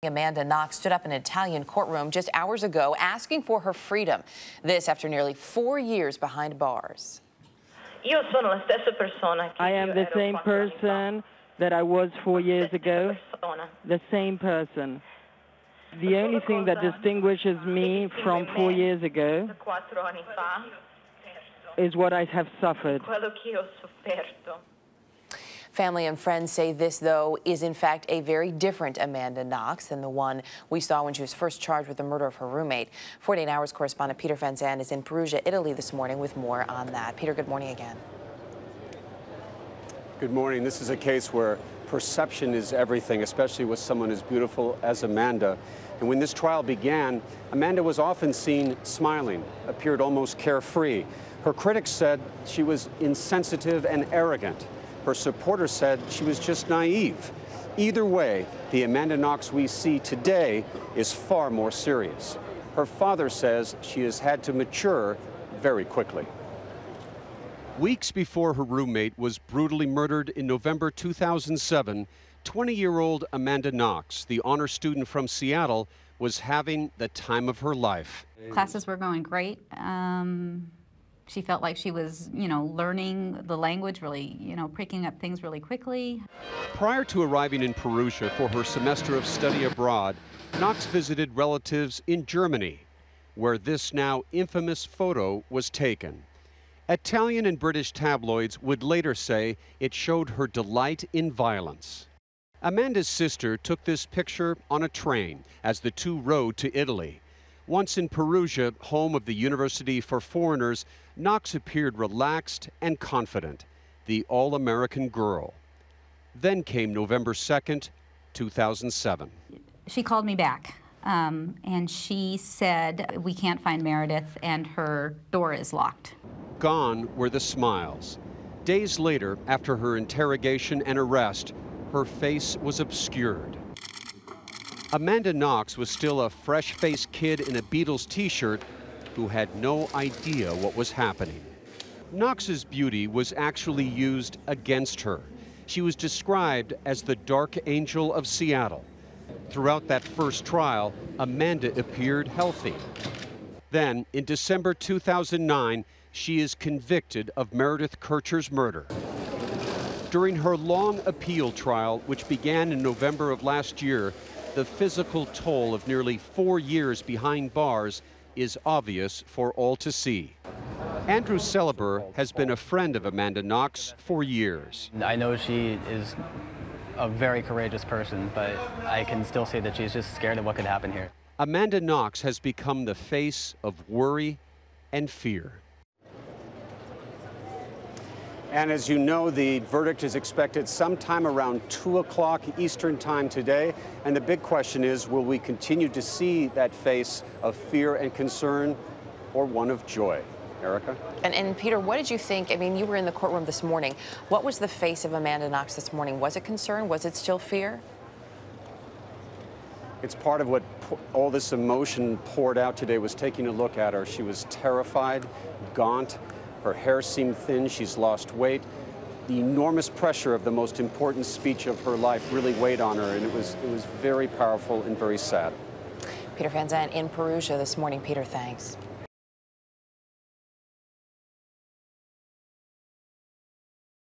Amanda Knox stood up in an Italian courtroom just hours ago asking for her freedom. This after nearly 4 years behind bars. I am the same person that I was 4 years ago. The same person. The only thing that distinguishes me from 4 years ago is what I have suffered. Family and friends say this, though, is in fact a very different Amanda Knox than the one we saw when she was first charged with the murder of her roommate. 48 Hours correspondent Peter van Sant is in Perugia, Italy this morning with more on that. Peter, good morning again. Good morning. This is a case where perception is everything, especially with someone as beautiful as Amanda. And when this trial began, Amanda was often seen smiling, appeared almost carefree. Her critics said she was insensitive and arrogant. Her supporters said she was just naive. Either way, the Amanda Knox we see today is far more serious. Her father says she has had to mature very quickly. Weeks before her roommate was brutally murdered in November 2007, 20-year-old Amanda Knox, the honor student from Seattle, was having the time of her life. Classes were going great. She felt like she was, learning the language really, picking up things really quickly. Prior to arriving in Perugia for her semester of study abroad, Knox visited relatives in Germany, where this now infamous photo was taken. Italian and British tabloids would later say it showed her delight in violence. Amanda's sister took this picture on a train as the two rode to Italy. Once in Perugia, home of the University for Foreigners, Knox appeared relaxed and confident, the all-American girl. Then came November 2nd, 2007. She called me back, and she said, "We can't find Meredith, and her door is locked." Gone were the smiles. Days later, after her interrogation and arrest, her face was obscured. Amanda Knox was still a fresh-faced kid in a Beatles t-shirt who had no idea what was happening. Knox's beauty was actually used against her. She was described as the dark angel of Seattle. Throughout that first trial, Amanda appeared healthy. Then, in December 2009, she is convicted of Meredith Kercher's murder. During her long appeal trial, which began in November of last year, the physical toll of nearly 4 years behind bars is obvious for all to see. Andrew Celeber has been a friend of Amanda Knox for years. I know she is a very courageous person, but I can still say that she's just scared of what could happen here. Amanda Knox has become the face of worry and fear. And as you know, the verdict is expected sometime around 2 o'clock Eastern time today. And the big question is, will we continue to see that face of fear and concern or one of joy? Erica? And Peter, what did you think? I mean, you were in the courtroom this morning. What was the face of Amanda Knox this morning? Was it concern? Was it still fear? It's part of what all this emotion poured out today was taking a look at her. She was terrified, gaunt. Her hair seemed thin, she's lost weight. The enormous pressure of the most important speech of her life really weighed on her, and it was very powerful and very sad. Peter van Sant in Perugia this morning. Peter, thanks.